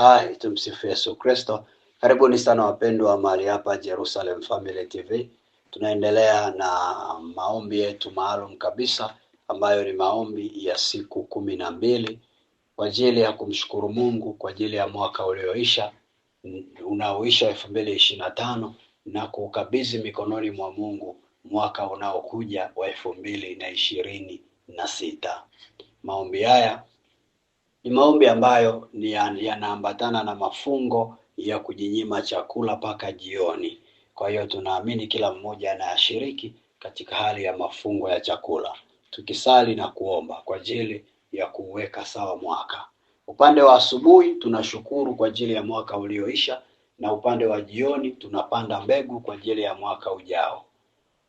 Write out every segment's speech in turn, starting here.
Hai, tumsifu Yesu Kristo. Karibuni sana wapendwa mahali hapa Jerusalem Family TV. Tunaendelea na maombi yetu maalum kabisa ambayo ni maombi ya siku 12 kwa ajili ya kumshukuru Mungu kwa ajili ya mwaka ulioisha unaoisha 2025 na kukabidhi mikononi mwa Mungu mwaka unaokuja wa 2026. Maombi haya ni maombi ambayo yanaambatana na mafungo ya kujinyima chakula mpaka jioni. Kwa hiyo tunaamini kila mmoja anayashiriki katika hali ya mafungo ya chakula, tukisali na kuomba kwa ajili ya kuweka sawa mwaka. Upande wa asubuhi tunashukuru kwa ajili ya mwaka ulioisha, na upande wa jioni tunapanda mbegu kwa ajili ya mwaka ujao.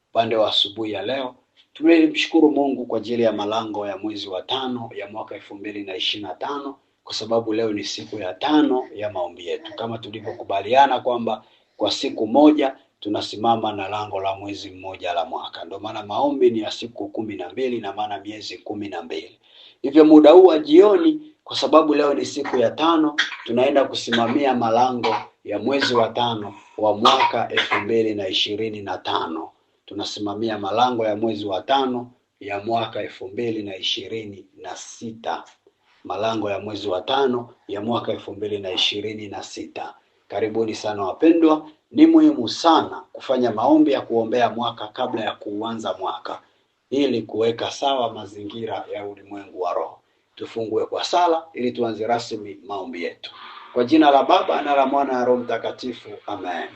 Upande wa asubuhi ya leo tumemshukuru Mungu kwa ajili ya malango ya mwezi wa 5 ya mwaka 2025, kwa sababu leo ni siku ya 5 ya maombi yetu, kama tulivyokubaliana kwamba kwa siku moja tunasimama na lango la mwezi mmoja la mwaka. Ndio maana maombi ni ya siku 12 na maana miezi 12. Hivyo muda huu wa jioni, kwa sababu leo ni siku ya 5, tunaenda kusimamia malango ya mwezi wa 5 wa mwaka 2025. Tunasimamia malango ya mwezi wa 5 ya mwaka 2026. Malango ya mwezi wa 5 ya mwaka 2026. Karibuni sana wapendwa. Ni muhimu sana kufanya maombi ya kuombea mwaka kabla ya kuanza mwaka, ili kuweka sawa mazingira ya ulimwengu wa roho. Tufungue kwa sala ili tuanze rasmi maombi yetu. Kwa jina la Baba na la Mwana na Roho Mtakatifu, amen.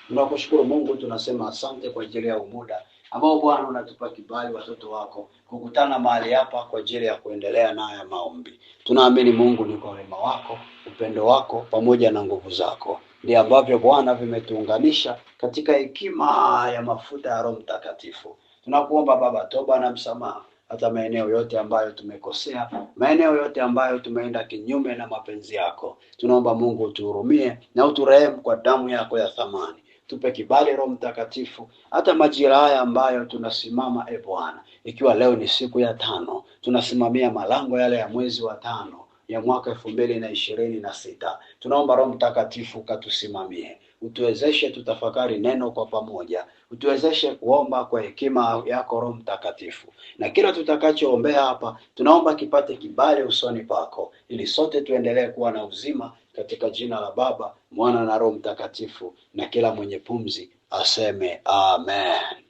Tunakushukuru Mungu, tunasema asante kwa ajili ya muda ambao Bwana unatupa kibali watoto wako kukutana mahali hapa kwa ajili ya kuendelea nayo maombi. Tunaamini Mungu ni kwa wema wako, upendo wako pamoja na nguvu zako ndio ambavyo Bwana vimetuunganisha katika hekima ya mafuta ya Roho Mtakatifu. Tunakuomba Baba toba na msamaha hata maeneo yote ambayo tumekosea, maeneo yote ambayo tumeenda kinyume na mapenzi yako. Tunaomba Mungu utuhurumie na uturehemu kwa damu yako ya thamani. Tupe kibali Roho Mtakatifu hata majira haya ambayo tunasimama Bwana, ikiwa leo ni siku ya 5, tunasimamia malango yale ya mwezi wa 5 ya mwaka 2026. Tunaomba Roho Mtakatifu katusimamie, utuwezeshe tutafakari neno kwa pamoja, utuwezeshe kuomba kwa hekima yako Roho Mtakatifu, na kila tutakachoombea hapa tunaomba kipate kibali usoni pako, ili sote tuendelee kuwa na uzima, katika jina la Baba, Mwana na Roho Mtakatifu, na kila mwenye pumzi aseme amen.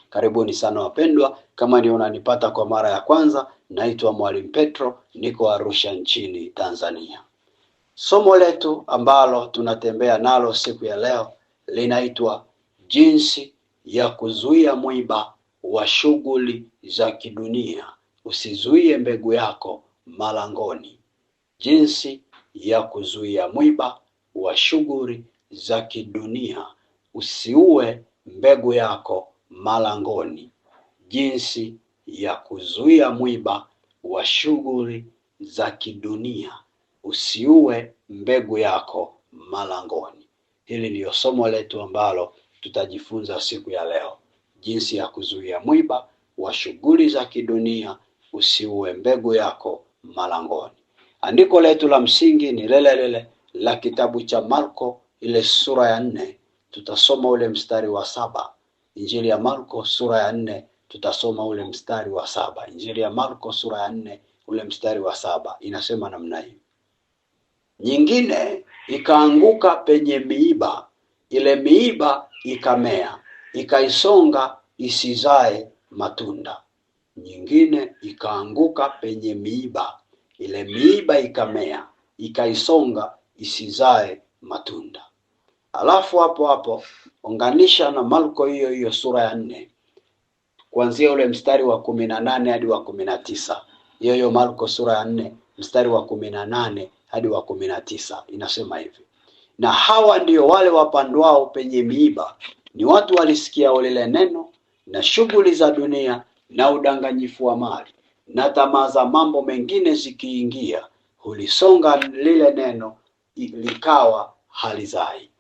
Karibuni sana wapendwa. Kama ndio unanipata kwa mara ya kwanza, naitwa Mwalimu Petro, niko Arusha nchini Tanzania. Somo letu ambalo tunatembea nalo siku ya leo linaitwa jinsi ya kuzuia mwiba wa shughuli za kidunia. Usizuie mbegu yako malangoni. Jinsi ya kuzuia mwiba wa shughuli za kidunia. Usiue mbegu yako malangoni. Jinsi ya kuzuia mwiba wa shughuli za kidunia. Usiue mbegu yako malangoni. Hili ndio somo letu ambalo tutajifunza siku ya leo. Jinsi ya kuzuia mwiba wa shughuli za kidunia. Usiue mbegu yako malangoni. Andiko letu la msingi ni lile la kitabu cha Marko, ile sura ya 4. Tutasoma ule mstari wa 7. Injili ya Marko sura ya 4, tutasoma ule mstari wa 7. Injili ya Marko sura ya 4, ule mstari wa 7 inasema namna hii: nyingine ikaanguka penye miiba, ile miiba ikamea, ikaisonga isizae matunda. Nyingine ikaanguka penye miiba, ile miiba ikamea, ikaisonga isizae matunda. Alafu hapo unganisha na Marko hiyo sura ya 4, kuanzia ule mstari wa 18 hadi wa 19. Hiyo Marko sura ya 4 mstari wa 18 hadi wa 19 inasema hivi: na hawa ndio wale wapandwao penye miiba, ni watu walisikia lile neno, na shughuli za dunia na udanganyifu wa mali na tamaa za mambo mengine zikiingia, hulisonga lile neno, likawa halizai.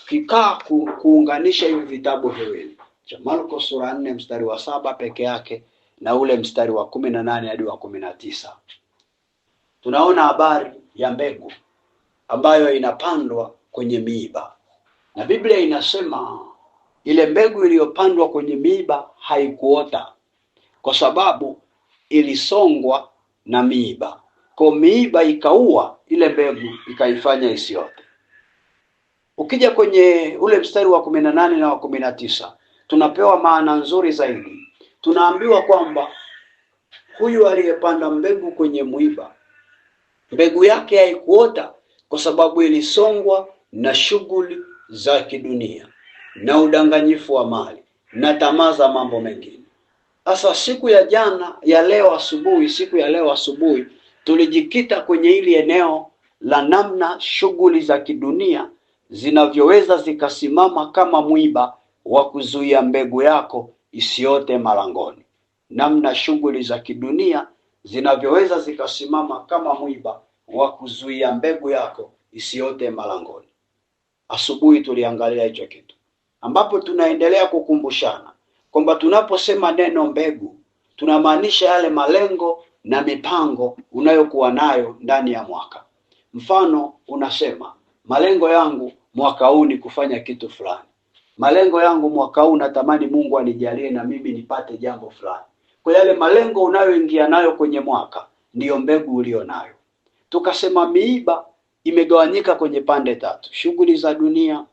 Kikaa kuunganisha hivi vitabu viwili, cha Marko sura 4 mstari wa 7 peke yake na ule mstari wa 18 hadi wa 19, tunaona habari ya mbegu ambayo inapandwa kwenye miiba, na Biblia inasema ile mbegu iliyopandwa kwenye miiba haikuota kwa sababu ilisongwa na miiba. Kwa miiba ikaua ile mbegu, ikaifanya isiote. Ukija kwenye ule mstari wa 18 na wa 19, tunapewa maana nzuri zaidi. Tunaambiwa kwamba huyu aliyepanda mbegu kwenye mwiba, mbegu yake haikuota kwa sababu ilisongwa na shughuli za kidunia na udanganyifu wa mali na tamaa za mambo mengine. Sasa siku ya leo asubuhi tulijikita kwenye hili eneo la namna shughuli za kidunia zinavyoweza zikasimama kama mwiba wa kuzuia mbegu yako isiote malangoni. Namna shughuli za kidunia zinavyoweza zikasimama kama mwiba wa kuzuia mbegu yako isiote malangoni. Asubuhi tuliangalia hicho kitu, ambapo tunaendelea kukumbushana kwamba tunaposema neno mbegu, tunamaanisha yale malengo na mipango unayokuwa nayo ndani ya mwaka. Mfano, unasema malengo yangu mwaka huu ni kufanya kitu fulani. Malengo yangu mwaka huu natamani Mungu anijalie na mimi nipate jambo fulani. Kwa yale malengo unayoingia nayo kwenye mwaka, ndiyo mbegu ulio nayo. Tukasema miiba imegawanyika kwenye pande tatu: shughuli za dunia,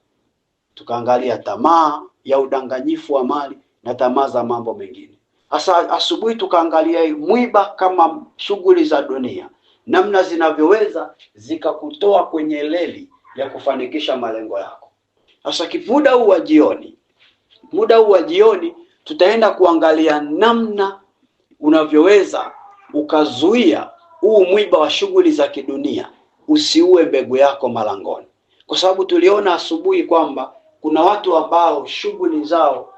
tukaangalia tamaa ya udanganyifu wa mali na tamaa za mambo mengine. Sasa asubuhi tukaangalia mwiba kama shughuli za dunia, namna zinavyoweza zikakutoa kwenye leli ya kufanikisha malengo yako. Sasa muda huu wa jioni tutaenda kuangalia namna unavyoweza ukazuia huu mwiba wa shughuli za kidunia usiue mbegu yako malangoni. Kwa sababu tuliona asubuhi kwamba kuna watu ambao shughuli zao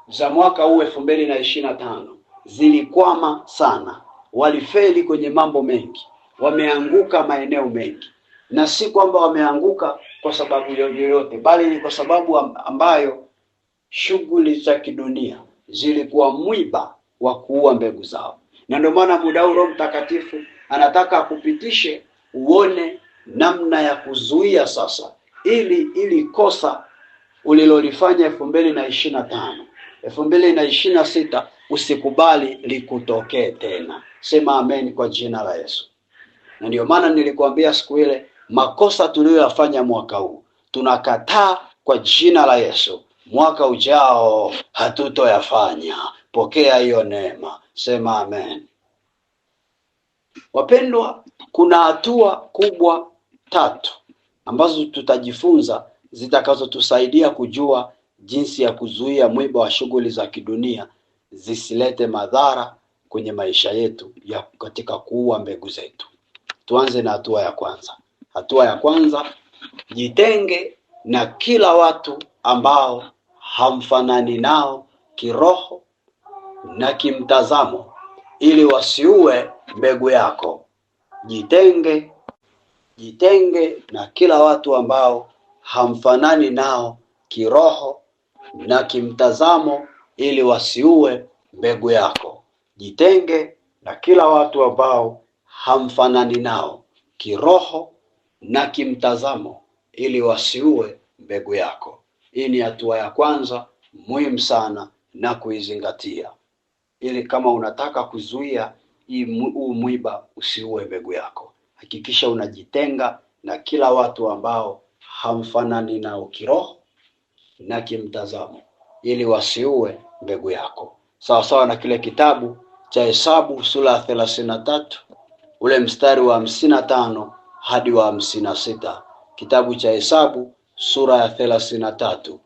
za mwaka huu 2025 zilikwama sana, walifeli kwenye mambo mengi, wameanguka maeneo mengi, na si kwamba wameanguka kwa sababu yoyote, bali ni kwa sababu ambayo shughuli za kidunia zilikuwa mwiba wa kuua mbegu zao. Na ndio maana muda huu Roho Mtakatifu anataka akupitishe uone namna ya kuzuia sasa, ili kosa ulilolifanya 2025 2026 usikubali likutokee tena. Sema amen kwa jina la Yesu. Na ndio maana nilikuambia siku ile, makosa tuliyoyafanya mwaka huu tunakataa kwa jina la Yesu. Mwaka ujao hatutoyafanya. Pokea hiyo neema. Sema amen. Wapendwa, kuna hatua kubwa 3 ambazo tutajifunza zitakazotusaidia kujua jinsi ya kuzuia mwiba wa shughuli za kidunia zisilete madhara kwenye maisha yetu ya katika kuua mbegu zetu. Tuanze na hatua ya kwanza. Hatua ya kwanza, jitenge na kila watu ambao hamfanani nao kiroho na kimtazamo ili wasiue mbegu yako. Jitenge na kila watu ambao hamfanani nao kiroho na kimtazamo ili wasiue mbegu yako. Jitenge na kila watu ambao hamfanani nao kiroho na kimtazamo ili wasiue mbegu yako. Hii ni hatua ya kwanza muhimu sana na kuizingatia, ili kama unataka kuzuia huu mwiba usiue mbegu yako. Hakikisha unajitenga na kila watu ambao hamfanani nao kiroho na kimtazamo ili wasiue mbegu yako. Sawa sawa na kile kitabu cha Hesabu sura ya 33 ule mstari wa 55 hadi wa 56. Kitabu cha Hesabu sura ya 33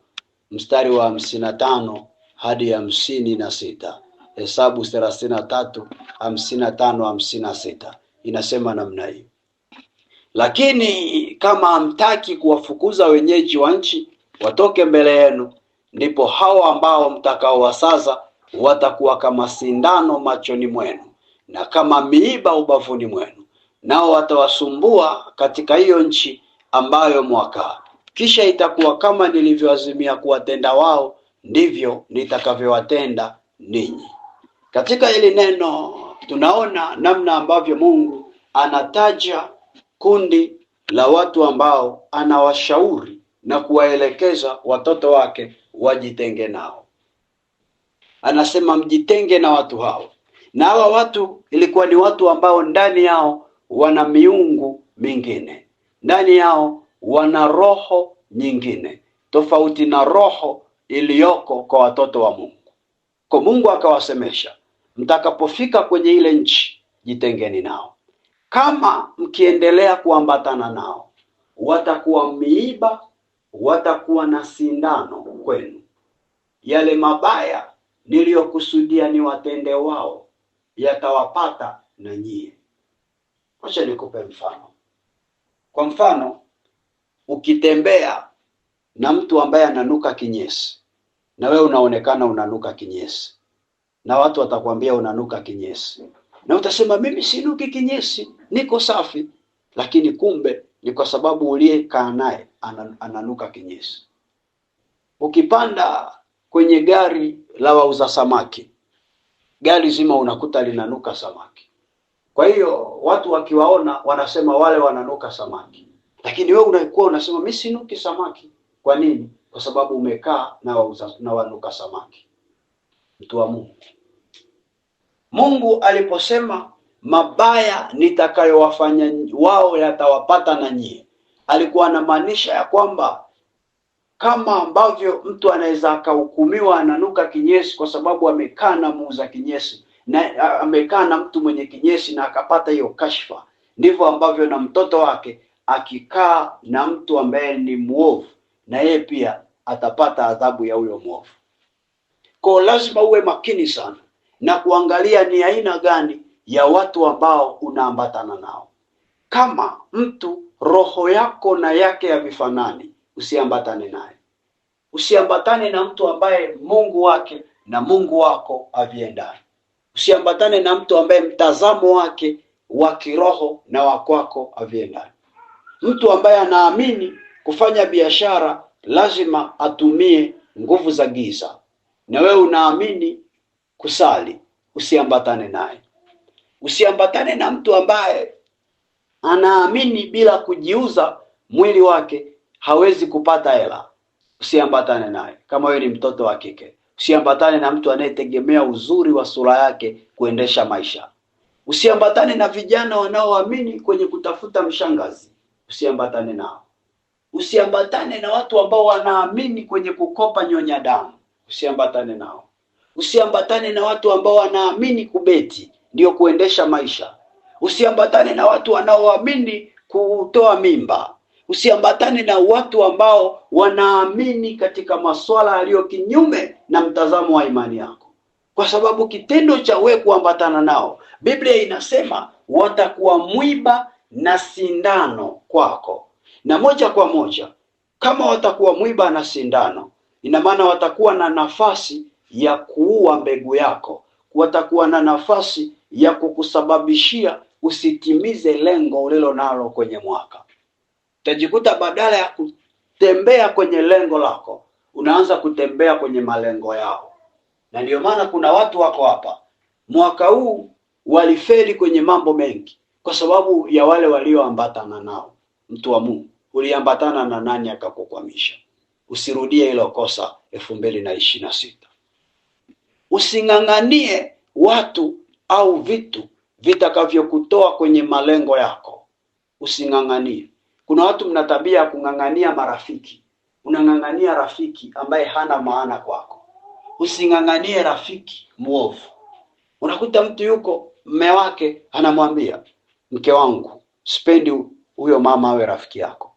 mstari wa 55 hadi 56. Hesabu 33 55 56 inasema namna hii: lakini kama hamtaki kuwafukuza wenyeji wa nchi watoke mbele yenu, ndipo hao ambao mtakaowasaza watakuwa kama sindano machoni mwenu na kama miiba ubavuni mwenu, nao watawasumbua katika hiyo nchi ambayo mwakaa. Kisha itakuwa kama nilivyoazimia kuwatenda wao, ndivyo nitakavyowatenda ninyi. Katika hili neno tunaona namna ambavyo Mungu anataja kundi la watu ambao anawashauri na kuwaelekeza watoto wake wajitenge nao. Anasema mjitenge na watu hao. Na hawa watu ilikuwa ni watu ambao ndani yao wana miungu mingine, ndani yao wana roho nyingine tofauti na roho iliyoko kwa watoto wa Mungu. Kwa Mungu akawasemesha, mtakapofika kwenye ile nchi, jitengeni nao. Kama mkiendelea kuambatana nao, watakuwa miiba, watakuwa na sindano kwenu. Yale mabaya niliyokusudia ni watende wao, yatawapata na nyie. Acha nikupe mfano. Kwa mfano, ukitembea na mtu ambaye ananuka kinyesi, na wewe unaonekana unanuka kinyesi, na watu watakwambia unanuka kinyesi, na utasema mimi sinuki kinyesi, niko safi, lakini kumbe ni kwa sababu uliyekaa naye ananuka kinyesi. Ukipanda kwenye gari la wauza samaki, gari zima unakuta linanuka samaki. Kwa hiyo watu wakiwaona wanasema wale wananuka samaki, lakini wewe unakuwa unasema mimi sinuki samaki. Kwa nini? Kwa sababu umekaa na wanuka samaki. Mtu wa Mungu, Mungu aliposema mabaya nitakayowafanya wao yatawapata na nyie, alikuwa anamaanisha ya kwamba kama ambavyo mtu anaweza akahukumiwa ananuka kinyesi kwa sababu amekaa na muuza kinyesi, na amekaa na mtu mwenye kinyesi na akapata hiyo kashfa, ndivyo ambavyo na mtoto wake akikaa na mtu ambaye ni muovu, na yeye pia atapata adhabu ya huyo muovu. Kwa lazima uwe makini sana na kuangalia ni aina gani ya watu ambao unaambatana nao. Kama mtu roho yako na yake havifanani, usiambatane naye. Usiambatane na mtu ambaye Mungu wake na Mungu wako haviendani. Usiambatane na mtu ambaye mtazamo wake wa kiroho na wa kwako haviendani. Mtu ambaye anaamini kufanya biashara lazima atumie nguvu za giza, na wewe unaamini kusali, usiambatane naye. Usiambatane na mtu ambaye anaamini bila kujiuza mwili wake hawezi kupata hela. Usiambatane naye. Kama wewe ni mtoto wa kike, usiambatane na mtu anayetegemea uzuri wa sura yake kuendesha maisha. Usiambatane na vijana wanaoamini kwenye kutafuta mshangazi. Usiambatane nao. Usiambatane na watu ambao wanaamini kwenye kukopa nyonya damu. Usiambatane nao. Usiambatane na watu ambao wanaamini kubeti ndio kuendesha maisha. Usiambatane na watu wanaoamini kutoa mimba. Usiambatane na watu ambao wanaamini katika masuala yaliyo kinyume na mtazamo wa imani yako. Kwa sababu kitendo cha wewe kuambatana nao, Biblia inasema watakuwa mwiba na sindano kwako. Na moja kwa moja, kama watakuwa mwiba na sindano, ina maana watakuwa na nafasi ya kuua mbegu yako. Watakuwa na nafasi ya kukusababishia usitimize lengo ulilo nalo kwenye mwaka. Utajikuta badala ya kutembea kwenye lengo lako, unaanza kutembea kwenye malengo yao. Na ndio maana kuna watu wako hapa mwaka huu walifeli kwenye mambo mengi kwa sababu ya wale walioambatana nao. Mtu wa Mungu, uliambatana na nani akakukwamisha? Usirudie hilo kosa 2026. Using'ang'anie watu au vitu vitakavyokutoa kwenye malengo yako. Using'ang'anie. Kuna watu mna tabia ya kung'ang'ania marafiki. Unang'ang'ania rafiki ambaye hana maana kwako. Using'ang'anie rafiki muovu. Unakuta mtu yuko, mume wake anamwambia, mke wangu, sipendi huyo mama awe rafiki yako.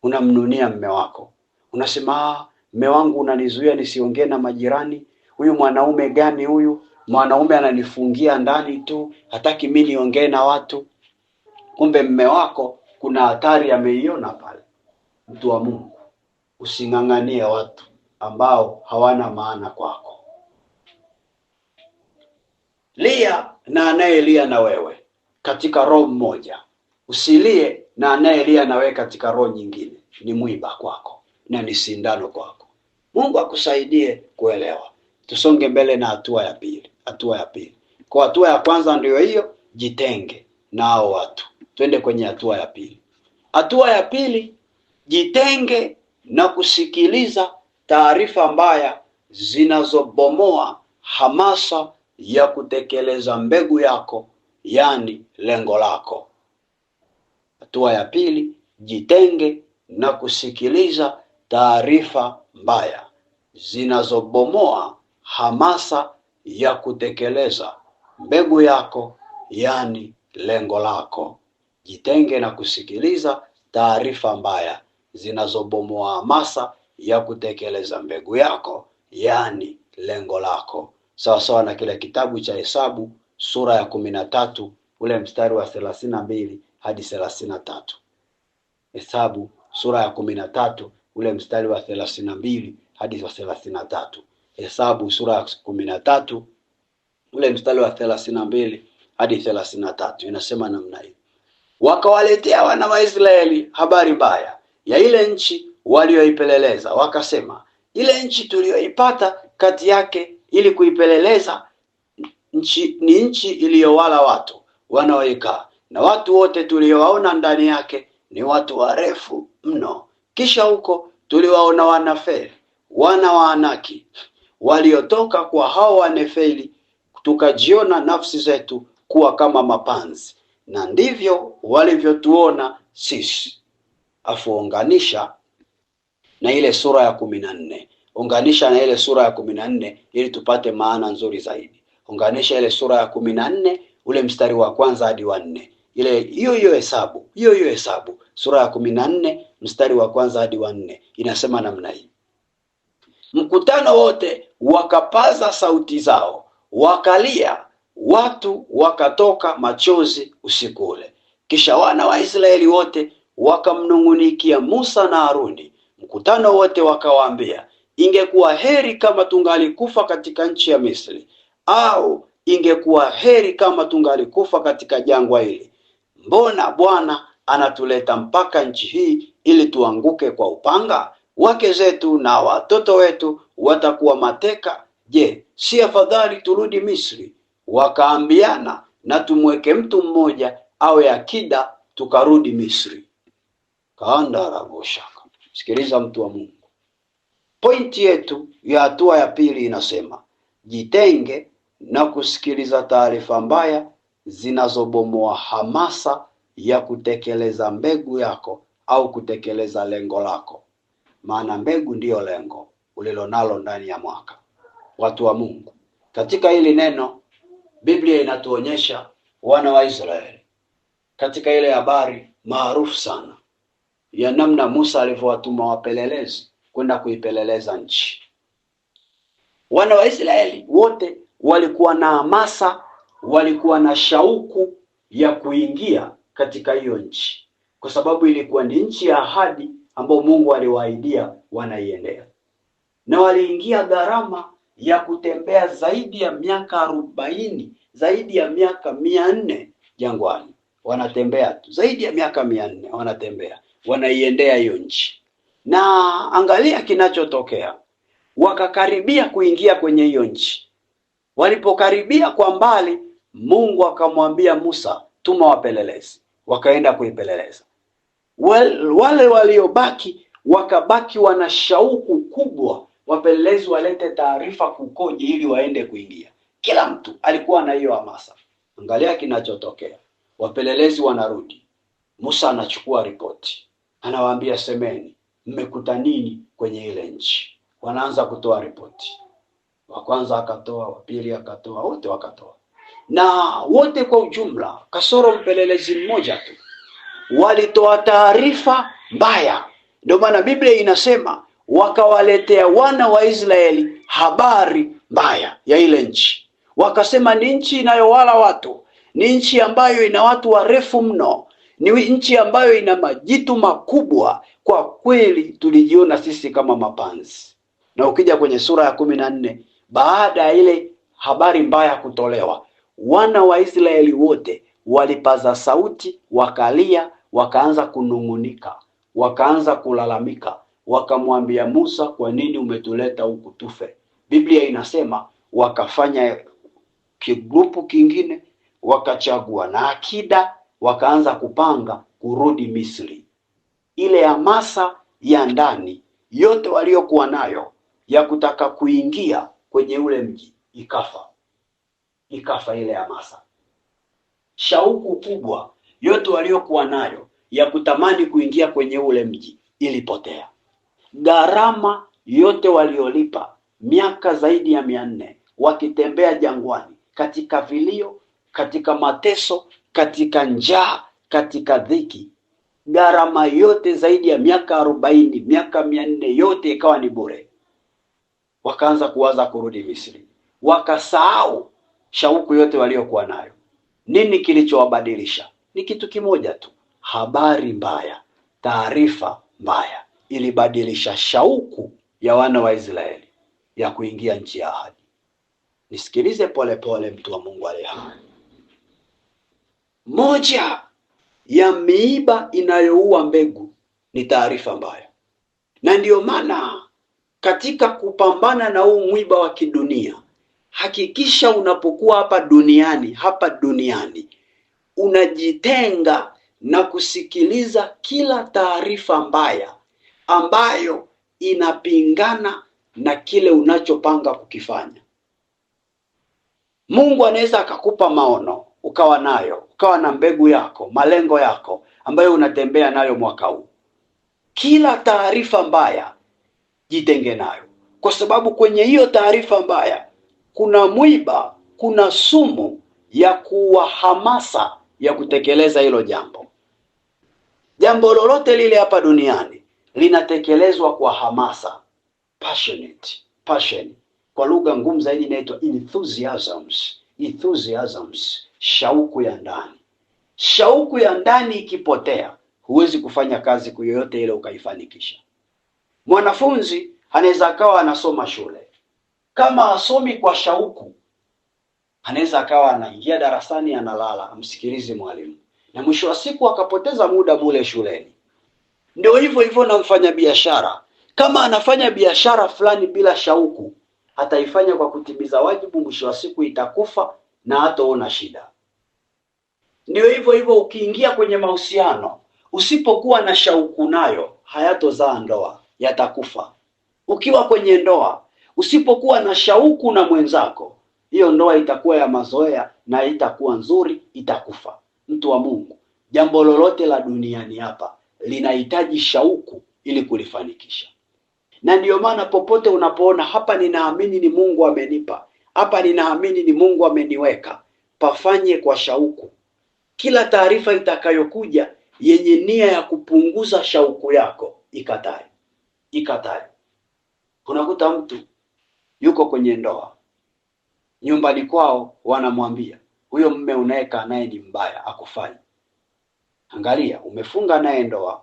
Unamnunia mume wako. Unasema, mume wangu unanizuia nisiongee na majirani. Huyu mwanaume gani huyu? Mwanaume ananifungia ndani tu, hataki mimi niongee na watu. Kumbe mume wako kuna hatari ameiona pale. Mtu wa Mungu, using'ang'anie watu ambao hawana maana kwako. Lia na anayelia na wewe katika roho mmoja. Usilie na anayelia na wewe katika roho nyingine. Ni mwiba kwako na ni sindano kwako. Mungu akusaidie kuelewa. Tusonge mbele na hatua ya pili. Kwa hatua ya kwanza ndio hiyo, jitenge nao watu. Twende kwenye hatua ya pili. Hatua ya pili, jitenge na kusikiliza taarifa mbaya zinazobomoa hamasa ya kutekeleza mbegu yako, yani lengo lako. Hatua ya pili, jitenge na kusikiliza taarifa mbaya zinazobomoa hamasa ya kutekeleza mbegu yako, yani lengo lako. Jitenge na kusikiliza taarifa mbaya zinazobomoa hamasa ya kutekeleza mbegu yako, yani lengo lako. Sawa sawa na kile kitabu cha Hesabu sura ya 13 ule mstari wa 32 hadi 33. Hesabu sura ya 13 ule mstari wa 32 hadi wa 33. Hesabu sura ya 13 ule mstari wa 32 hadi 33 inasema namna hii: wakawaletea wana wa Israeli habari mbaya ya ile nchi walioipeleleza, wakasema, ile nchi tuliyoipata kati yake ili kuipeleleza ni nchi iliyowala watu wanaoikaa, na watu wote tuliowaona ndani yake ni watu warefu mno. Kisha huko tuliwaona Wanefeli, wana wa Anaki, waliotoka kwa hao Wanefeli, tukajiona nafsi zetu kuwa kama mapanzi, na ndivyo walivyotuona sisi. Afuunganisha na ile sura ya 14. Unganisha na ile sura ya 14 ili tupate maana nzuri zaidi. Unganisha ile sura ya 14 ule mstari wa kwanza hadi wa 4. Ile hiyo Hesabu sura ya 14 mstari wa kwanza hadi wa 4 inasema namna hii: mkutano wote wakapaza sauti zao, wakalia, watu wakatoka machozi usiku ule. Kisha wana wa Israeli wote wakamnung'unikia Musa na Haruni. Mkutano wote wakawaambia, ingekuwa heri kama tungalikufa katika nchi ya Misri, au ingekuwa heri kama tungalikufa katika jangwa hili. Mbona Bwana anatuleta mpaka nchi hii ili tuanguke kwa upanga? Wake zetu na watoto wetu watakuwa mateka. Je, si afadhali turudi Misri? Wakaambiana, na tumweke mtu mmoja awe akida tukarudi Misri. Kaandaragoshaka. Sikiliza mtu wa Mungu. Pointi yetu ya hatua ya pili inasema, jitenge na kusikiliza taarifa mbaya zinazobomoa hamasa ya kutekeleza mbegu yako au kutekeleza lengo lako. Maana mbegu ndiyo lengo ulilonalo ndani ya mwaka. Watu wa Mungu, katika hili neno Biblia inatuonyesha wana wa Israeli katika ile habari maarufu sana ya namna Musa alivyowatuma wapelelezi kwenda kuipeleleza nchi. Wana wa Israeli wote walikuwa na hamasa, walikuwa na shauku ya kuingia katika hiyo nchi, kwa sababu ilikuwa ni nchi ya ahadi ambayo Mungu aliwaahidia wanaiendea. Na waliingia gharama ya kutembea zaidi ya miaka 40, zaidi ya miaka 400 jangwani. Wanatembea tu zaidi ya miaka 400, wanatembea wanaiendea hiyo nchi. Na angalia kinachotokea. Wakakaribia kuingia kwenye hiyo nchi. Walipokaribia kwa mbali, Mungu akamwambia Musa, tuma wapelelezi. Wakaenda kuipeleleza. Wale waliobaki wakabaki wana shauku kubwa, wapelelezi walete taarifa kukoje ili waende kuingia. Kila mtu alikuwa na hiyo hamasa. Angalia kinachotokea. Wapelelezi wanarudi. Musa anachukua ripoti. Anawaambia, semeni, mmekuta nini kwenye ile nchi? Wanaanza kutoa ripoti. Wa kwanza akatoa, wa pili akatoa, wote wakatoa. Na wote kwa ujumla, kasoro mpelelezi mmoja tu, walitoa taarifa mbaya. Ndio maana Biblia inasema wakawaletea wana wa Israeli habari mbaya ya ile nchi. Wakasema ni nchi inayowala watu, ni nchi ambayo ina watu warefu mno, ni nchi ambayo ina majitu makubwa. Kwa kweli tulijiona sisi kama mapanzi. Na ukija kwenye sura ya 14, baada ya ile habari mbaya kutolewa, wana wa Israeli wote walipaza sauti, wakalia, wakaanza kunung'unika, wakaanza kulalamika, wakamwambia Musa, kwa nini umetuleta huku tufe? Biblia inasema wakafanya kigrupu kingine, wakachagua na akida, wakaanza kupanga kurudi Misri. ile hamasa ya ndani yote waliokuwa nayo ya kutaka kuingia kwenye ule mji ikafa ile hamasa. Shauku kubwa yote waliokuwa nayo ya kutamani kuingia kwenye ule mji ilipotea. Gharama yote waliolipa miaka zaidi ya 400 wakitembea jangwani, katika vilio, katika mateso, katika njaa, katika dhiki, gharama yote zaidi ya miaka 40, miaka 400 yote ikawa ni bure. Wakaanza kuwaza kurudi Misri, wakasahau shauku yote waliokuwa nayo. Nini kilichowabadilisha? Ni kitu kimoja tu, habari mbaya, taarifa mbaya ilibadilisha shauku ya wana wa Israeli ya kuingia nchi ya ahadi. Nisikilize polepole, mtu wa Mungu aliye hai. Moja ya miiba inayoua mbegu ni taarifa mbaya, na ndiyo maana katika kupambana na huu mwiba wa kidunia, hakikisha unapokuwa hapa duniani unajitenga na kusikiliza kila taarifa mbaya ambayo inapingana na kile unachopanga kukifanya. Mungu anaweza akakupa maono, ukawa na mbegu yako, malengo yako ambayo unatembea nayo mwaka huu. Kila taarifa mbaya jitenge nayo, kwa sababu kwenye hiyo taarifa mbaya kuna mwiba, kuna sumu ya kuwa hamasa ya kutekeleza hilo jambo. Jambo lolote lile hapa duniani linatekelezwa kwa hamasa, passion. Kwa lugha ngumu zaidi inaitwa enthusiasms, shauku ya ndani. Shauku ya ndani ikipotea, huwezi kufanya kazi yoyote ile ukaifanikisha. Mwanafunzi anaweza akawa anasoma shule, kama asomi kwa shauku, anaweza akawa anaingia darasani analala, amsikilizi mwalimu, na mwisho wa siku akapoteza muda bure shuleni. Ndio hivyo na mfanyabiashara, kama anafanya biashara fulani bila shauku, ataifanya kwa kutimiza wajibu, mwisho wa siku itakufa na hataona shida. Ndio hivyo ukiingia kwenye mahusiano, usipokuwa na shauku nayo, hayatozaa ndoa, yatakufa. Ukiwa kwenye ndoa, usipokuwa na shauku na mwenzako, hiyo ndoa itakuwa ya mazoea na itakuwa nzuri, itakufa. Mtu wa Mungu, jambo lolote la duniani hapa linahitaji shauku ili kulifanikisha. Na ndiyo maana popote unapoona hapa ninaamini ni Mungu amenipa, hapa ninaamini ni Mungu ameniweka, pafanye kwa shauku. Kila taarifa itakayokuja yenye nia ya kupunguza shauku yako, ikatae. Unakuta mtu yuko kwenye ndoa, nyumbani kwao wanamwambia, huyo mume unayekaa naye ni mbaya, akufai. Angalia, umefunga naye ndoa,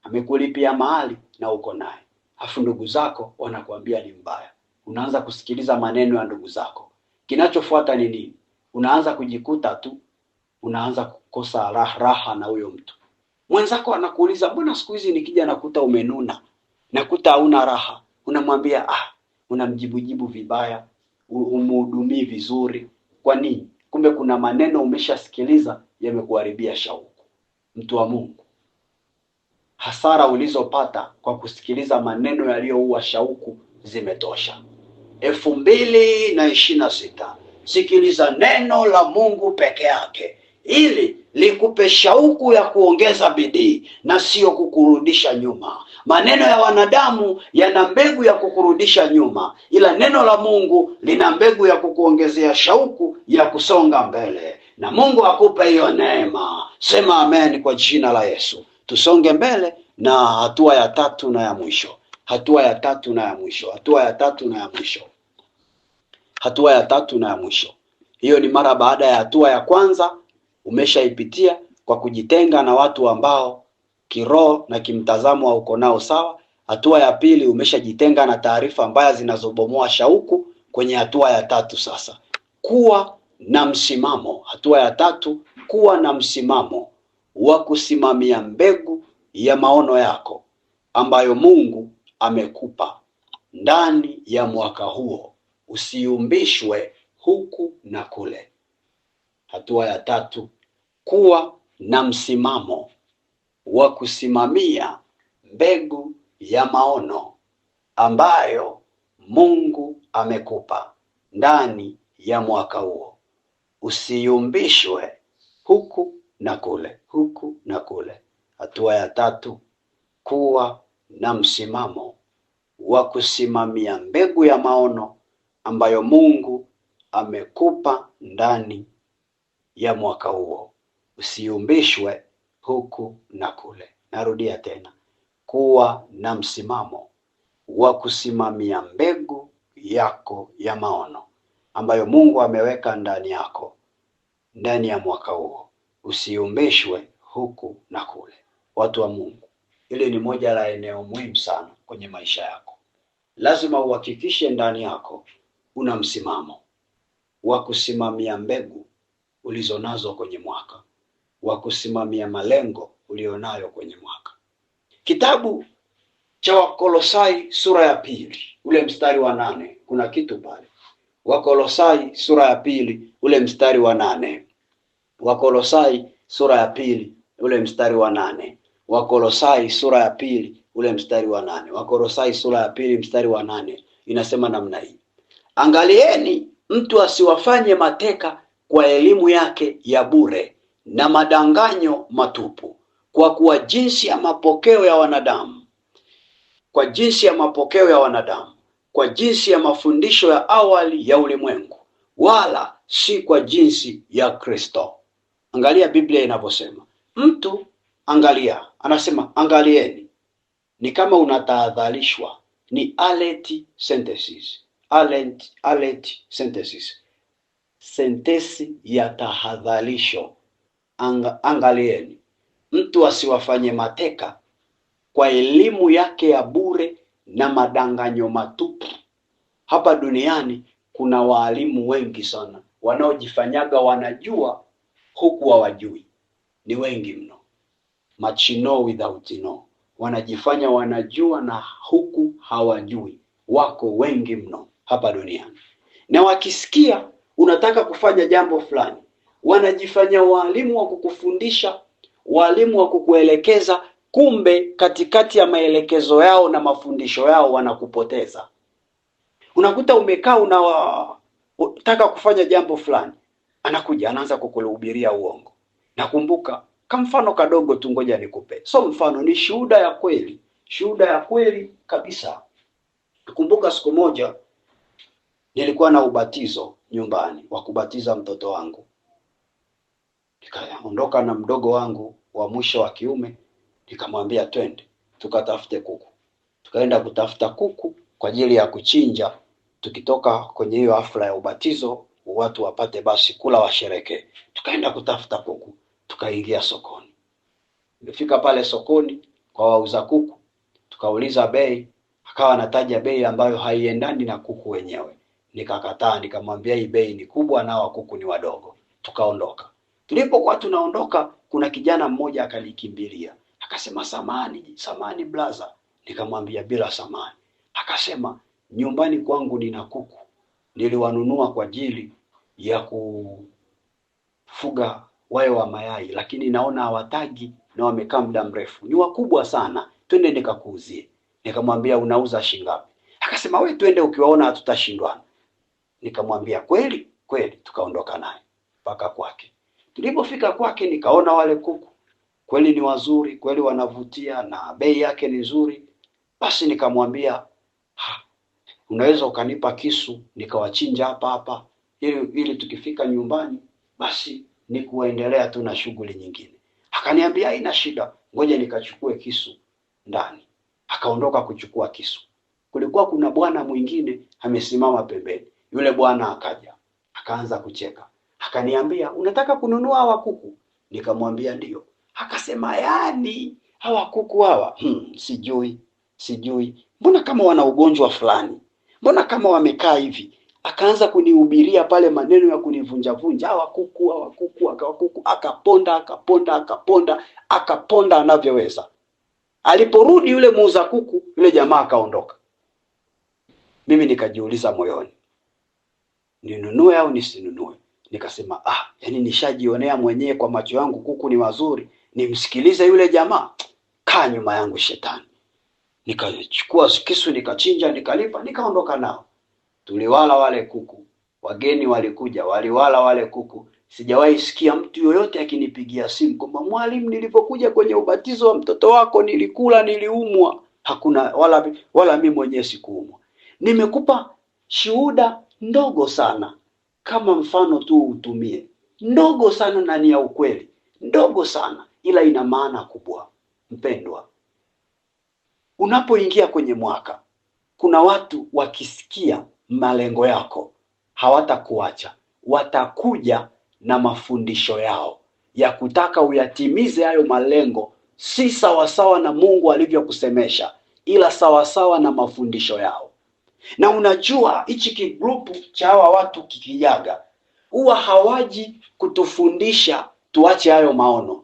amekulipia mahali na uko naye, afu ndugu zako wanakuambia ni mbaya. Unaanza kusikiliza maneno ya ndugu zako. Kinachofuata ni nini? Unaanza kujikuta tu unaanza kukosa raha na huyo mtu. Mwenzako anakuuliza, mbona siku hizi nikija nakuta umenuna, nakuta hauna raha? Unamwambia unamjibu vibaya, umhudumii vizuri. Kwa nini? Kumbe kuna maneno umeshasikiliza yamekuharibia shauku. Mtu wa Mungu, hasara ulizopata kwa kusikiliza maneno yaliyoua shauku zimetosha. 2026, sikiliza neno la Mungu peke yake, ili likupe shauku ya kuongeza bidii na sio kukurudisha nyuma. Maneno ya wanadamu yana mbegu ya kukurudisha nyuma, ila neno la Mungu lina mbegu ya kukuongezea shauku ya kusonga mbele. Na Mungu akupe hiyo neema. Sema amen kwa jina la Yesu. Tusonge mbele na hatua ya tatu na ya mwisho. Hatua ya tatu na ya mwisho. Hiyo ni mara baada ya hatua ya kwanza umeshaipitia kwa kujitenga na watu ambao kiroho na kimtazamo uko nao sawa. Hatua ya pili umeshajitenga na taarifa mbaya zinazobomoa shauku. Kwenye hatua ya tatu sasa, kuwa na msimamo. Hatua ya tatu, kuwa na msimamo wa kusimamia mbegu ya maono yako ambayo Mungu amekupa ndani ya mwaka huo. Usiumbishwe huku na kule. Hatua ya tatu, kuwa na msimamo wa kusimamia mbegu ya maono ambayo Mungu amekupa ndani ya mwaka huo. Usiyumbishwe huku na kule, huku na kule. Hatua ya tatu, kuwa na msimamo wa kusimamia mbegu ya maono ambayo Mungu amekupa ndani ya mwaka huo. Usiyumbishwe huku na kule. Narudia tena, kuwa na msimamo wa kusimamia mbegu yako ya maono ambayo Mungu ameweka ndani yako ndani ya mwaka huo. Usiyumbishwe huku na kule. Watu wa Mungu, hili ni moja la eneo muhimu sana kwenye maisha yako. Lazima uhakikishe ndani yako una msimamo wa kusimamia mbegu ulizonazo kwenye mwaka, wa kusimamia malengo ulionayo kwenye mwaka. Kitabu cha Wakolosai sura ya 2 ule mstari wa 8, kuna kitu pale. Wakolosai sura ya 2 ule mstari wa 8. Wakolosai sura ya 2 ule mstari wa 8. Wakolosai sura ya 2 ule mstari wa 8. Wakolosai sura ya 2 mstari wa 8 inasema namna hii: angalieni mtu asiwafanye mateka kwa elimu yake ya bure na madanganyo matupu, kwa kuwa jinsi ya mapokeo ya wanadamu, kwa jinsi ya mafundisho ya awali ya ulimwengu, wala si kwa jinsi ya Kristo. Angalia Biblia inavyosema. Mtu anasema angalieni, ni kama unatahadharishwa, ni alert synthesis, sentensi ya tahadharisho. Angalieni mtu asiwafanye mateka kwa elimu yake ya bure na madanganyo matupu. Hapa duniani kuna waalimu wengi sana wanaojifanyaga wanajua huku hawajui. Ni wengi mno. Machino without know. Wanajifanya wanajua na huku hawajui. Wako wengi mno hapa duniani. Na wakisikia unataka kufanya jambo fulani, wanajifanya walimu wa kukufundisha, walimu wa kukuelekeza, kumbe katikati ya maelekezo yao na mafundisho yao wanakupoteza. Unakuta umekaa unataka kufanya jambo fulani, anakuja anaanza kukuhubiria uongo. Nakumbuka kama mfano kadogo tu, ngoja nikupe. Mfano ni shuhuda ya kweli kabisa. Nakumbuka siku moja nilikuwa na ubatizo nyumbani wa kubatiza mtoto wangu. Nikaondoka na mdogo wangu wa mwisho wa kiume, nikamwambia twende tukatafute kuku. Tukaenda kutafuta kuku kwa ajili ya kuchinja. Tukitoka kwenye hiyo hafla ya ubatizo, watu wapate basi kula washereke. Tukaenda kutafuta kuku, tukaingia sokoni. Nimefika pale sokoni kwa wauza kuku, tukauliza bei, akawa anataja bei ambayo haiendani na kuku wenyewe. Nikakataa, nikamwambia hii bei ni kubwa na wa kuku ni wadogo. Tukaondoka. Tulipokuwa tunaondoka, kuna kijana mmoja akanikimbilia. Akasema samani blaza. Nikamwambia bila samani. Akasema nyumbani kwangu nina kuku. Niliwanunua kwa ajili ya kufuga wawe wa mayai, lakini naona hawatagi na wamekaa muda mrefu. Ni wakubwa sana. Twende nikakuuzie. Nikamwambia unauza shingapi? Akasema wewe twende, ukiwaona hatutashindwana. Nikamwambia kweli? Tukaondoka naye mpaka kwake. Tulipofika kwake nikaona wale kuku kweli ni wazuri, kweli wanavutia na bei yake ni nzuri. Basi nikamwambia unaweza ukanipa kisu nikawachinja hapa ili tukifika nyumbani basi ni kuendelea tu na shughuli nyingine. Akaniambia haina shida, ngoja nikachukue kisu ndani. Akaondoka kuchukua kisu. Kulikuwa kuna bwana mwingine amesimama pembeni. Yule bwana akaja, akaanza kucheka. Akaniambia unataka kununua hawa kuku? Nikamwambia ndio. Akasema yani hawa kuku hawa sijui. Mbona kama wana ugonjwa fulani? Mbona kama wamekaa hivi? Akaanza kunihubiria pale maneno ya kunivunja hawa kuku. Akaponda anavyoweza. Aliporudi yule muuza kuku, yule jamaa akaondoka. Mimi nikajiuliza moyoni, ninunue au nisinunue? Nikasema yani nishajionea mwenyewe kwa macho yangu kuku ni wazuri, nimsikilize yule jamaa? Kaa nyuma yangu shetani. Nikachukua kisu, nikachinja, nikalipa, nikaondoka nao. Tuliwala wale kuku, wageni walikuja, waliwala wale kuku. Sijawahi sikia mtu yoyote akinipigia simu kwamba mwalimu, nilipokuja kwenye ubatizo wa mtoto wako nilikula, niliumwa. Hakuna, wala mimi mwenyewe sikuumwa. Nimekupa shuhuda ndogo sana, kama mfano tu utumie, ndogo sana na ni ya ukweli, ndogo sana ila ina maana kubwa. Mpendwa, unapoingia kwenye mwaka, kuna watu wakisikia malengo yako hawatakuacha, watakuja na mafundisho yao ya kutaka uyatimize hayo malengo, si sawasawa na Mungu alivyokusemesha, ila sawasawa na mafundisho yao. Na unajua hichi kigrupu cha hawa watu kikijaga, huwa hawaji kutufundisha tuache hayo maono.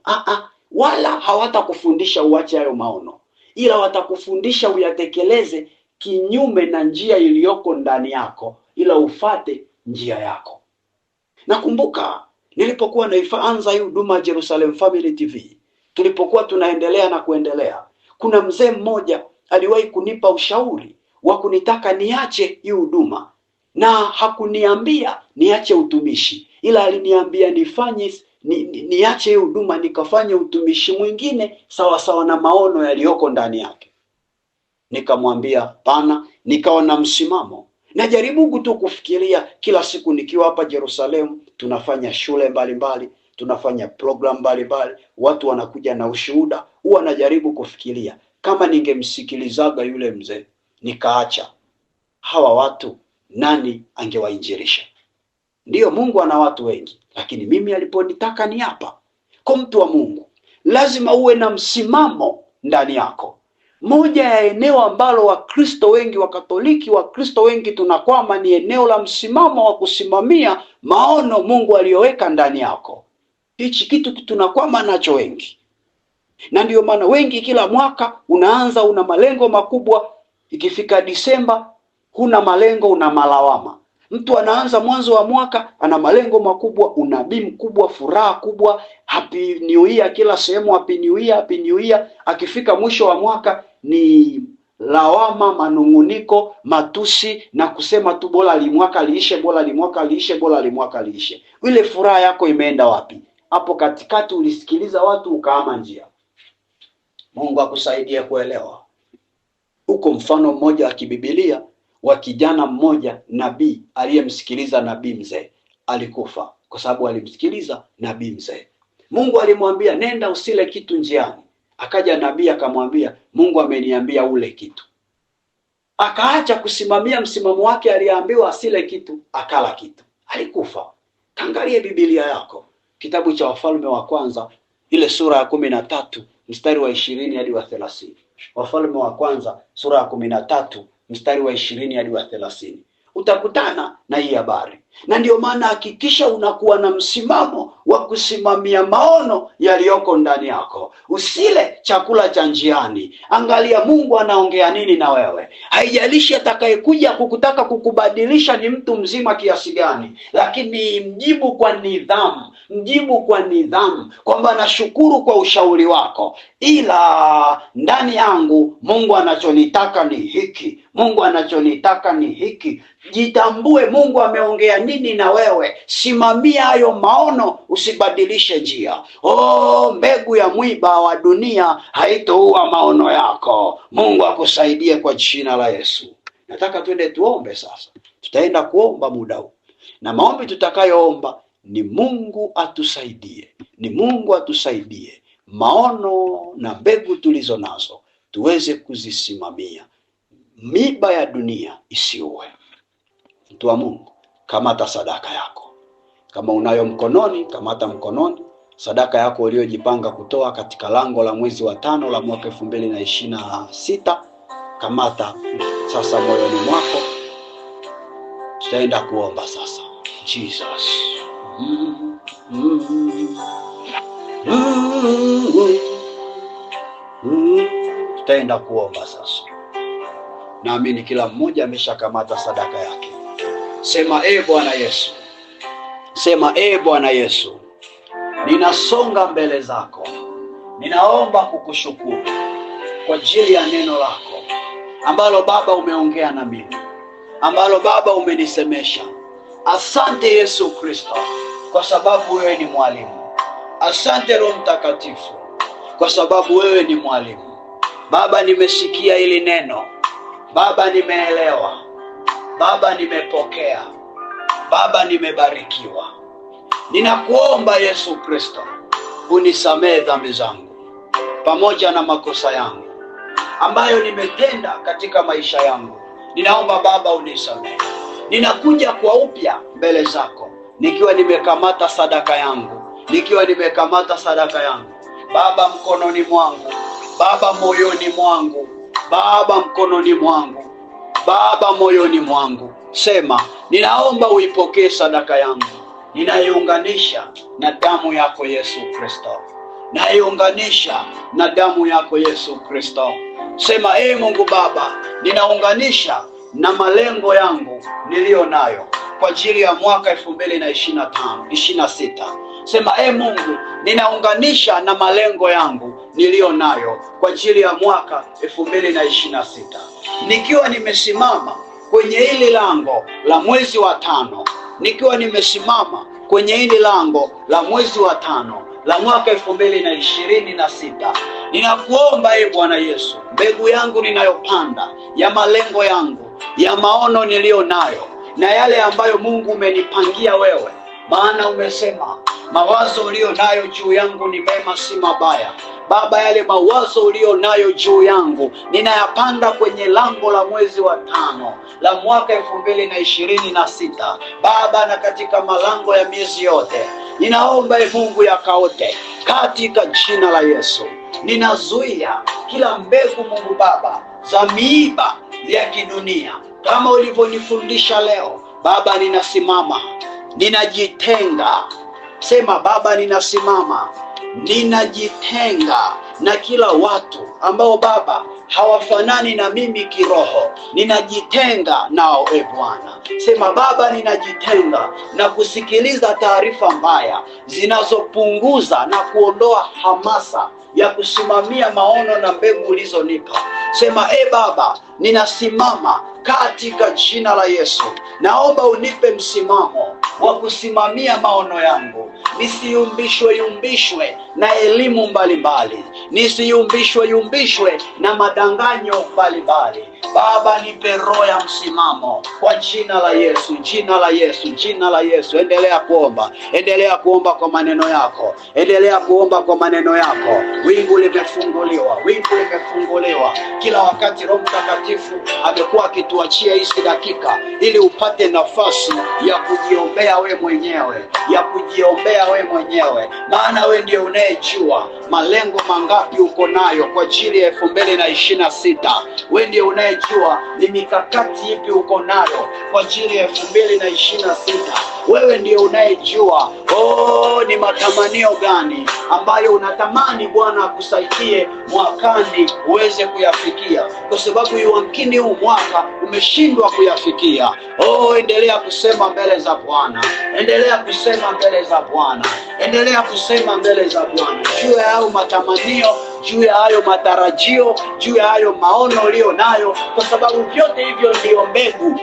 Wala hawatakufundisha uache hayo maono, ila watakufundisha uyatekeleze kinyume na njia iliyoko ndani yako, ila ufate njia yako. Nakumbuka nilipokuwa naianza hii huduma Jerusalem Family TV, tulipokuwa tunaendelea na kuendelea, kuna mzee mmoja aliwahi kunipa ushauri wa kunitaka niache hii huduma, na hakuniambia niache utumishi, ila aliniambia niache hii huduma nikafanye utumishi mwingine sawa sawa na maono yaliyoko ndani yake. Nikamwambia pana, nikawa na msimamo. Najaribu tu kufikiria kila siku nikiwa hapa Jerusalem, tunafanya shule mbalimbali, tunafanya program mbalimbali, watu wanakuja na ushuhuda. Huwa najaribu kufikiria kama ningemsikilizaga yule mzee nikaacha hawa watu, nani angewainjirisha? Ndiyo, Mungu ana watu wengi, lakini mimi aliponitaka ni hapa. Kwa mtu wa Mungu, lazima uwe na msimamo ndani yako. Moja ya eneo ambalo Wakristo wengi, Wakatoliki, Wakristo wengi tunakwama ni eneo la msimamo wa kusimamia maono Mungu aliyoweka ndani yako. Hichi kitu tunakwama nacho wengi, na ndiyo maana wengi kila mwaka unaanza una malengo makubwa, ikifika Disemba huna malengo, una malawama. Mtu anaanza mwanzo wa mwaka ana malengo makubwa, unabii mkubwa, furaha kubwa, happy new year, kila sehemu happy new year, happy new year. Akifika mwisho wa mwaka ni lawama, manunguniko, matusi na kusema tu bora limwaka liishe, bora limwaka liishe, bora limwaka liishe. Ile furaha yako imeenda wapi? Hapo katikati ulisikiliza watu ukaama njia. Mungu akusaidie kuelewa. Uko mfano mmoja wa kibibilia wa kijana mmoja nabii aliyemsikiliza nabii mzee, alikufa kwa sababu alimsikiliza nabii mzee. Mungu alimwambia nenda usile kitu njiani. Akaja nabii akamwambia Mungu ameniambia ule kitu. Akaacha kusimamia msimamo wake, aliambiwa asile kitu, akala kitu, alikufa. Kaangalie Biblia yako, kitabu cha Wafalme wa Kwanza ile sura ya 13 mstari wa 20 hadi wa 30. Wafalme wa Kwanza sura ya 13 mstari wa 20 hadi wa 30. Utakutana na hii habari. Na ndio maana hakikisha unakuwa na msimamo wa kusimamia maono yaliyoko ndani yako. Usile chakula cha njiani. Angalia Mungu anaongea nini na wewe. Haijalishi atakayekuja kukutaka kukubadilisha ni mtu mzima kiasi gani, lakini mjibu kwa nidhamu. Mjibu kwa nidhamu kwamba nashukuru kwa ushauri wako, ila ndani yangu Mungu anachonitaka ni hiki. Mungu anachonitaka ni hiki. Jitambue Mungu ameongea nini na wewe. Simamia hayo maono, usibadilishe njia. Mbegu ya mwiba wa dunia haitoua maono yako. Mungu akusaidie kwa jina la Yesu. Nataka twende tuombe sasa. Tutaenda kuomba muda huu. Na maombi tutakayoomba ni Mungu atusaidie. Ni Mungu atusaidie. Maono na mbegu tulizo nazo tuweze kuzisimamia. Miba ya dunia isiue. Mtu wa Mungu, kamata sadaka yako. Kama unayo mkononi, kamata mkononi. Sadaka yako uliyojipanga kutoa katika lango la mwezi wa 5 la mwaka 2026. Kamata sasa moyoni mwako. Tutaenda kuomba sasa. Jesus. Tutaenda kuomba sasa. Naamini kila mmoja ameshakamata sadaka yake. Sema Bwana Yesu. Sema Bwana Yesu. Ninasonga mbele zako. Ninaomba kukushukuru kwa ajili ya neno lako. ambalo Baba umeongea na mimi, ambalo Baba umenisemesha. Asante Yesu Kristo, kwa sababu wewe ni mwalimu. Asante Roho Mtakatifu, kwa sababu wewe ni mwalimu. Baba, nimesikia hili neno. Baba, nimeelewa. Baba, nimepokea. Baba, nimebarikiwa. Ninakuomba Yesu Kristo, unisamehe dhambi zangu pamoja na makosa yangu ambayo nimetenda katika maisha yangu. Ninaomba Baba unisamehe. Ninakuja kwa upya mbele zako nikiwa nimekamata sadaka yangu, Baba, mkononi mwangu, Baba, moyoni mwangu, Baba, mkononi mwangu, Baba, moyoni mwangu. Sema, ninaomba uipokee sadaka yangu, ninaiunganisha na damu yako Yesu Kristo, naiunganisha na damu yako Yesu Kristo. Sema, Mungu Baba, ninaunganisha na malengo yangu niliyo nayo kwa ajili ya mwaka 2026. Sema, Mungu, ninaunganisha na malengo yangu niliyo nayo kwa ajili ya mwaka 2026. Nikiwa nimesimama kwenye hili lango la mwezi wa 5, nikiwa nimesimama kwenye hili lango la mwezi wa 5 la mwaka 2026, ninakuomba Bwana Yesu, mbegu yangu ninayopanda ya malengo yangu, ya maono niliyo nayo, na yale ambayo Mungu umenipangia wewe, maana umesema mawazo ulio nayo juu yangu ni mema, si mabaya. Baba, yale mawazo ulio nayo juu yangu ninayapanda kwenye lango la mwezi wa 5 la mwaka 2026 Baba, na katika malango ya miezi yote ninaomba Mungu yakaote katika jina la Yesu. Ninazuia kila mbegu Mungu Baba za miiba ya kidunia kama ulivyonifundisha leo. Baba, ninasimama, ninajitenga. Sema, Baba, ninasimama, ninajitenga na kila watu ambao Baba hawafanani na mimi kiroho. Ninajitenga nao Bwana. Sema, Baba, ninajitenga na kusikiliza taarifa mbaya zinazopunguza na kuondoa hamasa ya kusimamia maono na mbegu ulizonipa. Sema, Baba, ninasimama katika jina la Yesu. Naomba unipe msimamo wa kusimamia maono yangu, nisiyumbishwe na elimu mbalimbali, nisiyumbishwe na madanganyo mbalimbali. Baba, nipe roho ya msimamo kwa jina la Yesu, jina la Yesu, jina la Yesu. Endelea kuomba kwa maneno yako, endelea kuomba kwa maneno yako. Wingu limefunguliwa, kila wakati. Roho Mtakatifu amekuwa akituachia hizi dakika ili upate nafasi ya kujiombea we mwenyewe, maana we ndio unayejua malengo mangapi uko nayo kwa ajili ya 2026. We ndio unayejua ni mikakati ipi uko nayo kwa ajili ya 2026. Wewe ndio unayejua ni matamanio gani ambayo unatamani Bwana akusaidie mwakani uweze kuyafikia, kwa sababu yamkini huu mwaka umeshindwa kuyafikia. Endelea kusema mbele za Bwana, juu ya hayo matamanio, juu ya hayo matarajio, juu ya hayo maono ulio nayo, kwa sababu vyote hivyo ndio mbegu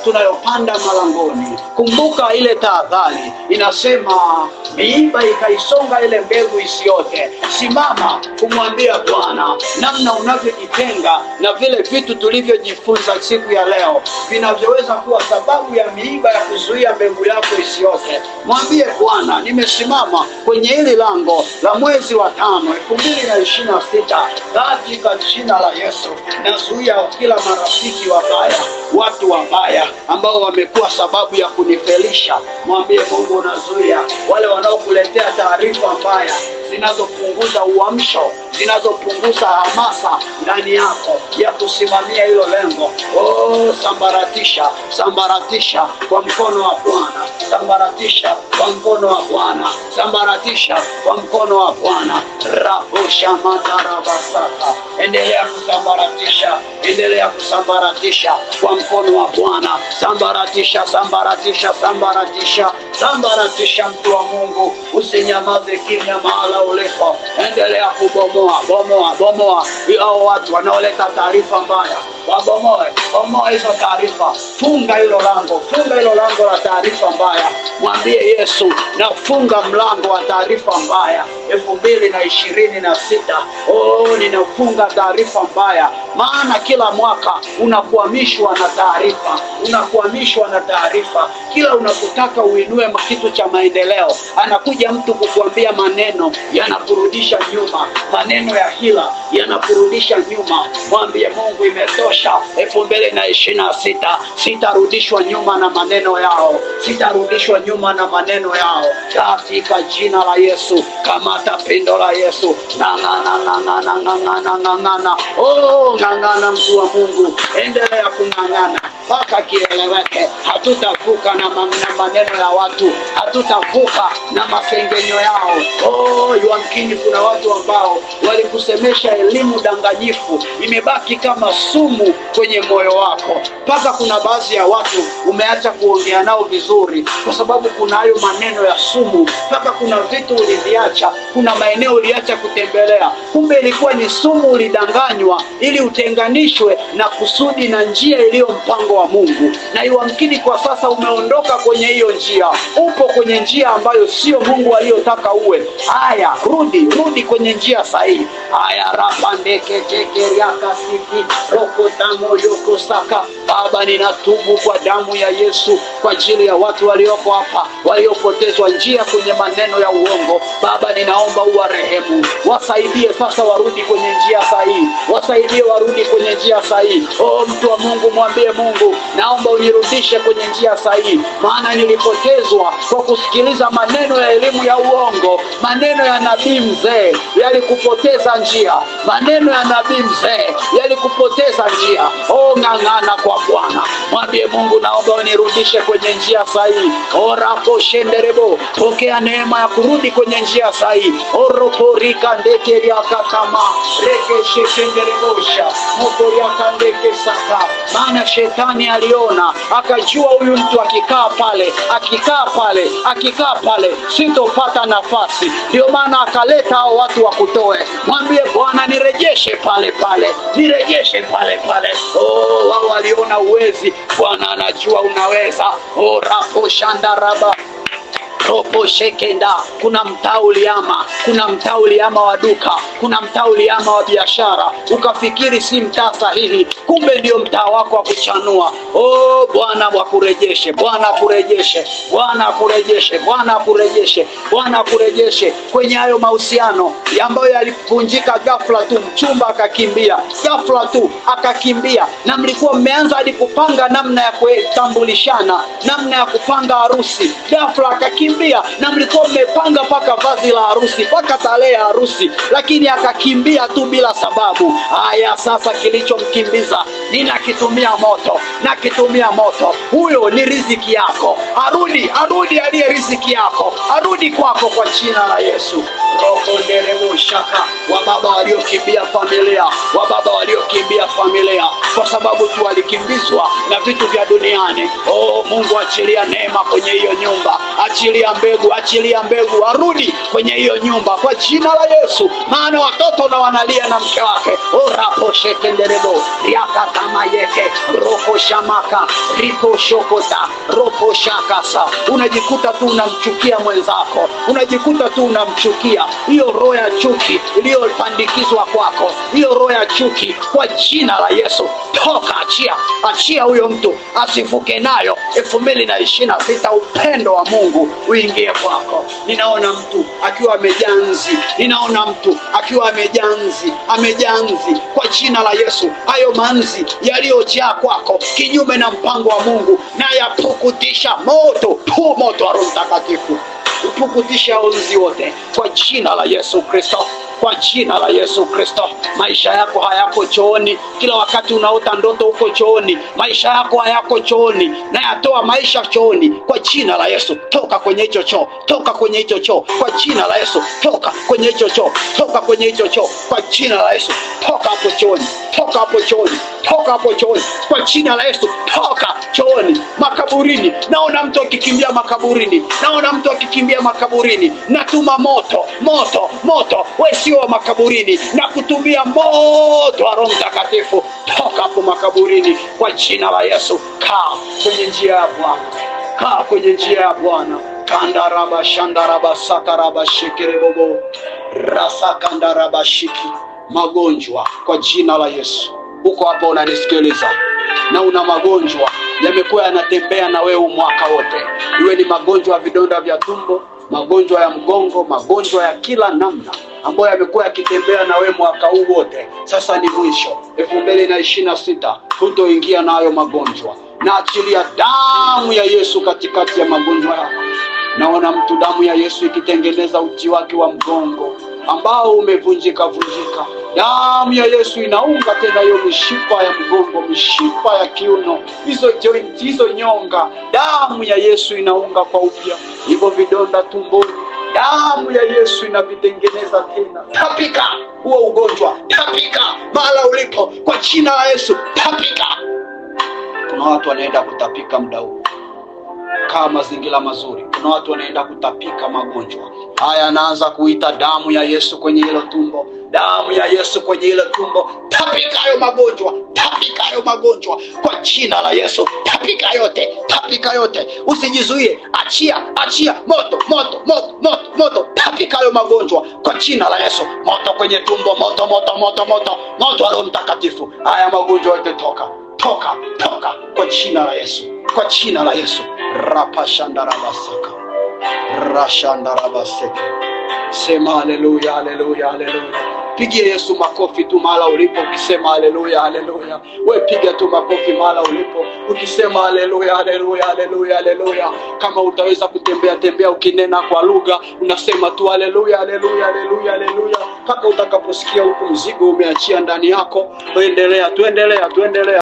tunayopanda malangoni. Kumbuka ile tahadhari inasema, miiba ikaisonga ile mbegu isiote. Simama kumwambia Bwana namna unavyojitenga na vile vitu tulivyojifunza siku ya leo vinavyoweza kuwa sababu ya miiba ya kuzuia mbegu yako isiote. Mwambie Bwana, nimesimama kwenye hili lango la mwezi wa 5 2026 katika jina la Yesu. Nazuia kila marafiki wabaya, watu wabaya ambao wamekuwa sababu ya kunifelisha. Mwambie Mungu, unazuia wale wanaokuletea taarifa mbaya zinazopunguza uamsho, zinazopunguza hamasa ndani yako ya kusimamia hilo lengo. Sambaratisha kwa mkono wa Bwana, sambaratisha kwa mkono wa Bwana, sambaratisha kwa mkono wa Bwana. Rabosha mandarabasaka, endelea kusambaratisha endelea kusambaratisha kwa mkono wa Bwana. Sambaratisha, sambaratisha, sambaratisha, sambaratisha mtu wa Mungu. Usinyamaze kimya mahala ulipo. Endelea kubomoa, bomoa, bomoa. Hao watu wanaoleta taarifa mbaya, wabomoe, bomoa hizo taarifa. Funga hilo lango, funga hilo lango la taarifa mbaya. Mwambie Yesu, nafunga mlango wa taarifa mbaya 2026. Ninafunga taarifa mbaya, maana kila mwaka unakuhamishwa na taarifa, unakuhamishwa na taarifa. Kila unapotaka uinue kitu cha maendeleo, anakuja mtu kukuambia maneno yanakurudisha nyuma, maneno ya hila yanakurudisha nyuma. Mwambie Mungu, imetosha. 2026 sitarudishwa nyuma na maneno yao, sitarudishwa nyuma na maneno yao, katika jina la Yesu. Kamata pindo la Yesu. Ng'ang'ana. Ng'ang'ana mtu wa Mungu, endelea kung'ang'ana mpaka kieleweke. Hatutavuka na maneno ya watu, hatutavuka na masengenyo yao. Yamkini kuna watu ambao walikusemesha elimu danganyifu, imebaki kama sumu kwenye moyo wako. Mpaka kuna baadhi ya watu umeacha kuongea nao vizuri kwa sababu kuna hayo maneno ya sumu. Mpaka kuna vitu uliviacha, kuna maeneo uliacha kutembelea, kumbe ilikuwa ni sumu. Ulidanganywa ili utenganishwe na kusudi na njia iliyo mpango wa Mungu. Na yamkini kwa sasa umeondoka kwenye hiyo njia, upo kwenye njia ambayo sio Mungu aliyotaka uwe. Haya, rudi kwenye njia sahihi. Haya, rapandeke tekeriaka siki rokotamo yokosaka. Baba, ninatubu kwa damu ya Yesu kwa ajili ya watu walioko hapa, waliopotezwa njia kwenye maneno ya uongo. Baba, ninaomba uwarehemu, wasaidie sasa warudi kwenye njia sahihi, wasaidie warudi kwenye njia sahihi. Mtu wa Mungu, mwambie Mungu, naomba unirudishe kwenye njia sahihi, maana nilipotezwa kwa kusikiliza maneno ya elimu ya uongo. Maneno ya nabii mzee yalikupoteza njia, maneno ya nabii mzee yalikupoteza njia. Ng'ang'ana kwa Bwana, mwambie Mungu, naomba unirudishe kwenye njia sahihi. Orapo shenderebo, pokea neema ya kurudi kwenye njia sahihi. Oroporika ndekeria katama reke shenderebosha motoria kandeke saka. Maana shetani aliona, akajua huyu mtu akikaa pale sitopata nafasi, ndio maana akaleta hao watu wakutoe. Mwambie Bwana, nirejeshe pale, nirejeshe pale. Wao waliona uwezi, Bwana anajua unaweza. Rapo shandaraba ropo shekenda. Kuna mtaa uliama wa duka, kuna mtaa uliama wa biashara, ukafikiri si mtaa sahihi, kumbe ndio mtaa wako wa kuchanua. Bwana wakurejeshe, Bwana akurejeshe, Bwana akurejeshe, Bwana akurejeshe, Bwana akurejeshe kwenye hayo mahusiano ambayo yalivunjika ghafla tu. Mchumba akakimbia ghafla tu, akakimbia, na mlikuwa mmeanza hadi kupanga namna ya kutambulishana, namna ya kupanga harusi. Ghafla akakimbia, na mlikuwa mmepanga paka vazi la harusi, paka tarehe ya harusi, lakini akakimbia tu bila sababu. Haya, sasa kilichomkimbiza ninakitumia moto. Huyo ni riziki yako. Arudi aliye riziki yako, arudi kwako kwa jina la Yesu. Shaka wababa waliokimbia familia kwa sababu tu walikimbizwa na vitu vya duniani. Mungu, achilia neema kwenye hiyo nyumba, achilia mbegu, arudi kwenye hiyo nyumba kwa jina la Yesu. Maana watoto na wanalia na mke wake. Rapo shekenderebo riaka kama yeke roko shamaka riko shokota roko shakasa. Unajikuta tu unamchukia mwenzako, unajikuta tu unamchukia. Hiyo roho ya chuki iliyopandikizwa kwako, hiyo roho ya chuki kwa jina la Yesu toka, achia huyo mtu asivuke nayo 2026. Upendo wa Mungu uingie kwako. Ninaona mtu akiwa amejaa nzi kwa jina la Yesu. Hayo manzi yaliyojaa kwako kinyume na mpango wa Mungu, na yapukutisha moto wa Roho Mtakatifu, upukutisha nzi wote kwa jina la Yesu Kristo. kwa jina la Yesu Kristo. Maisha yako hayako chooni, kila wakati unaota ndoto uko chooni. Maisha yako hayako chooni, na yatoa maisha chooni kwa jina la Yesu. Toka kwenye hicho choo, toka kwenye hicho choo kwa jina la Yesu. Toka kwenye hicho choo, toka kwenye hicho choo kwa jina la Yesu. Toka hapo chooni, toka hapo chooni, toka hapo chooni kwa jina la Yesu. Toka chooni. Makaburini, naona mtu akikimbia makaburini, naona mtu akikimbia makaburini. Natuma moto, moto, moto. Wewe sio wa makaburini, na kutumia moto wa Roho Mtakatifu. Toka hapo makaburini kwa jina la Yesu. Kaa kwenye njia ya Bwana, kaa kwenye njia ya Bwana. Kandaraba shandaraba sakaraba shikirebobo rasa kandaraba shiki. Magonjwa kwa jina la Yesu. Uko hapa unanisikiliza na una magonjwa yamekuwa yanatembea na wewe mwaka wote, iwe ni magonjwa ya vidonda vya tumbo, magonjwa ya mgongo, magonjwa ya kila namna ambayo yamekuwa yakitembea na wewe mwaka huu wote. Sasa ni mwisho 2026, hutoingia na hayo magonjwa. Na achilia damu ya Yesu katikati ya magonjwa yako. Naona mtu damu ya Yesu ikitengeneza uti wake wa mgongo ambao umevunjika vunjika. Damu ya Yesu inaunga tena hiyo mishipa ya mgongo, mishipa ya kiuno, hizo joint, hizo nyonga. Damu ya Yesu inaunga kwa upya hivyo vidonda tumboni. Damu ya Yesu inavitengeneza tena. Tapika huo ugonjwa, tapika mahala ulipo kwa jina la Yesu. Tapika. Kuna watu wanaenda kutapika muda huu. Kaa mazingira mazuri. Kuna watu wanaenda kutapika magonjwa haya. Naanza kuita damu ya Yesu kwenye hilo tumbo, damu ya Yesu kwenye hilo tumbo. Tapika hayo magonjwa, tapika hayo magonjwa kwa jina la Yesu. Tapika yote, tapika yote, usijizuie. Achia, achia, moto, moto, moto, moto, moto. Tapika hayo magonjwa kwa jina la Yesu. Moto kwenye tumbo, moto, moto, moto, moto, moto wa Roho Mtakatifu. Haya magonjwa yote toka, toka, toka kwa jina la Yesu, kwa jina la Yesu. Rapashandarabasaka rashandarabaseke. Sema haleluya, haleluya, haleluya. Pigie Yesu makofi tu mahala ulipo ukisema haleluya, haleluya. Wewe piga tu makofi mahala ulipo ukisema haleluya, haleluya, haleluya, haleluya. Kama utaweza kutembea tembea ukinena kwa lugha, unasema tu haleluya, haleluya, haleluya, haleluya. Mpaka utakaposikia huku mzigo umeachia ndani yako. Tuendelea, tuendelea, tuendelea.